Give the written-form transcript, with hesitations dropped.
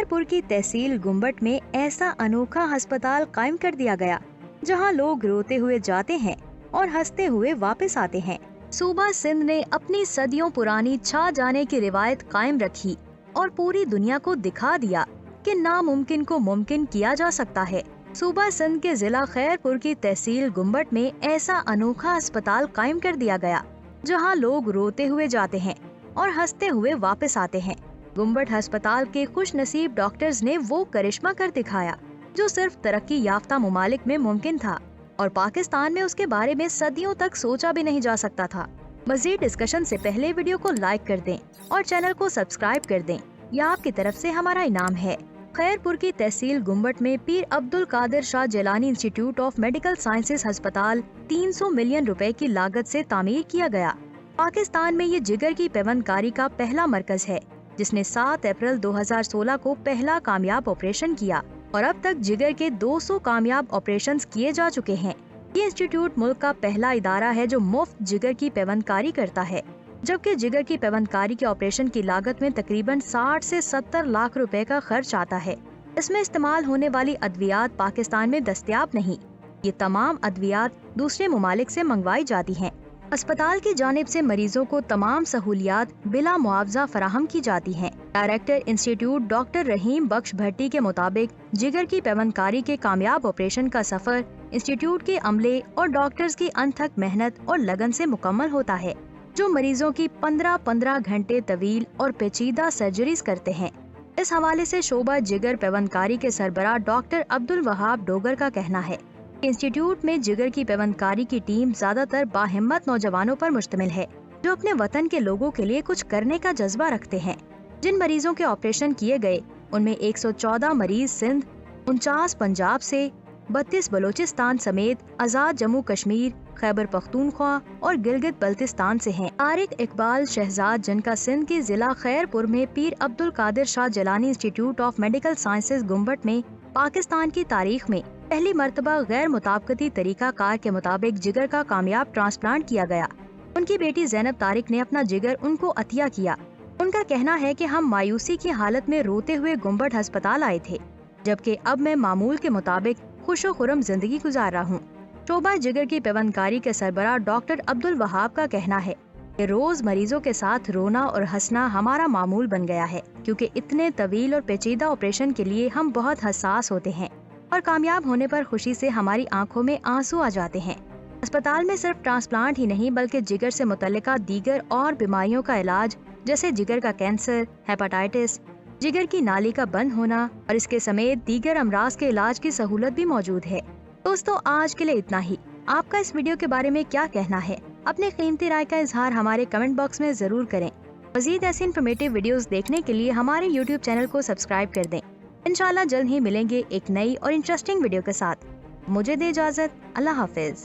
खैरपुर की तहसील गुम्बट में ऐसा अनोखा अस्पताल कायम कर दिया गया जहां लोग रोते हुए जाते हैं और हंसते हुए वापस आते हैं। सूबा सिंध ने अपनी सदियों पुरानी छा जाने की रिवायत कायम रखी और पूरी दुनिया को दिखा दिया कि नामुमकिन को मुमकिन किया जा सकता है। सूबा सिंध के जिला खैरपुर की तहसील गुम्बट में ऐसा अनोखा अस्पताल कायम कर दिया गया जहां लोग रोते हुए जाते हैं और हंसते हुए वापस आते हैं। गुम्बट अस्पताल के खुश नसीब डॉक्टर्स ने वो करिश्मा कर दिखाया जो सिर्फ तरक्की याफ्ता मुमालिक में मुमकिन था और पाकिस्तान में उसके बारे में सदियों तक सोचा भी नहीं जा सकता था। मजीद डिस्कशन से पहले वीडियो को लाइक कर दें और चैनल को सब्सक्राइब कर दें, यह आपकी तरफ से हमारा इनाम है। खैरपुर की तहसील गुम्बट में Pir Abdul Qadir Shah Jilani institute of medical sciences अस्पताल 300 मिलियन रुपए की लागत से तामीर किया गया। पाकिस्तान में ये जिगर की पेवंदकारी का पहला मरकज है जिसने 7 अप्रैल 2016 को पहला कामयाब ऑपरेशन किया और अब तक जिगर के 200 कामयाब ऑपरेशंस किए जा चुके हैं। ये इंस्टीट्यूट मुल्क का पहला इदारा है जो मुफ्त जिगर की पेवंदकारी करता है, जबकि जिगर की पेवंदकारी के ऑपरेशन की लागत में तकरीबन 60 से 70 लाख रुपए का खर्च आता है। इसमें इस्तेमाल होने वाली अद्वियात पाकिस्तान में दस्तयाब नहीं, ये तमाम अद्वियात दूसरे ममालिक से मंगवाई जाती हैं। अस्पताल की जानिब से मरीजों को तमाम सहूलियात बिला मुआवजा फराहम की जाती हैं। डायरेक्टर इंस्टीट्यूट डॉक्टर रहीम बख्श भट्टी के मुताबिक जिगर की पेवंदकारी के कामयाब ऑपरेशन का सफर इंस्टीट्यूट के अमले और डॉक्टर्स की अनथक मेहनत और लगन से मुकम्मल होता है, जो मरीजों की 15-15 घंटे तवील और पेचीदा सर्जरीज करते हैं। इस हवाले से शोबा जिगर पेवंदकारी के सरबराह डॉक्टर अब्दुल वहाब डोगर का कहना है इंस्टीट्यूट में जिगर की पेवंदकारी की टीम ज्यादातर बाहिम्मत नौजवानों पर मुश्तमिल है जो अपने वतन के लोगों के लिए कुछ करने का जज्बा रखते हैं। जिन मरीजों के ऑपरेशन किए गए उनमें 114 मरीज सिंध, 49 पंजाब से, 32 बलोचिस्तान समेत आजाद जम्मू कश्मीर, खैबर पख्तूनख्वा और गिलगित बल्तिस्तान से हैं। तारिक इकबाल शहजाद जिनका सिंध के जिला खैरपुर में Pir Abdul Qadir Shah Jilani institute of medical sciences Gambat में पाकिस्तान की तारीख में पहली मर्तबा गैर मुताबिकती तरीका कार के मुताबिक जिगर का कामयाब ट्रांसप्लांट किया गया। उनकी बेटी ज़ैनब तारिक ने अपना जिगर उनको अतिया किया। उनका कहना है कि हम मायूसी की हालत में रोते हुए गुम्बट अस्पताल आए थे, जबकि अब मैं मामूल के मुताबिक खुशो खुरम जिंदगी गुजार रहा हूँ। शोबा जिगर की पेवंदकारी के सरबराह डॉक्टर अब्दुल वहाब का कहना है कि रोज मरीजों के साथ रोना और हंसना हमारा मामूल बन गया है, क्योंकि इतने तवील और पेचीदा ऑपरेशन के लिए हम बहुत हसास होते हैं और कामयाब होने पर खुशी से हमारी आंखों में आंसू आ जाते हैं। अस्पताल में सिर्फ ट्रांसप्लांट ही नहीं बल्कि जिगर से मुतल्लिका दीगर और बीमारियों का इलाज जैसे जिगर का कैंसर, हेपेटाइटिस, जिगर की नाली का बंद होना और इसके समेत दीगर अमराज के इलाज की सहूलत भी मौजूद है। दोस्तों, आज के लिए इतना ही। आपका इस वीडियो के बारे में क्या कहना है? अपने कीमती राय का इजहार हमारे कमेंट बॉक्स में जरूर करें। मजीद ऐसे इन्फॉर्मेटिव वीडियोस देखने के लिए हमारे यूट्यूब चैनल को सब्सक्राइब कर दें। इंशाल्लाह जल्द ही मिलेंगे एक नई और इंटरेस्टिंग वीडियो के साथ। मुझे दे इजाजत। अल्लाह हाफिज।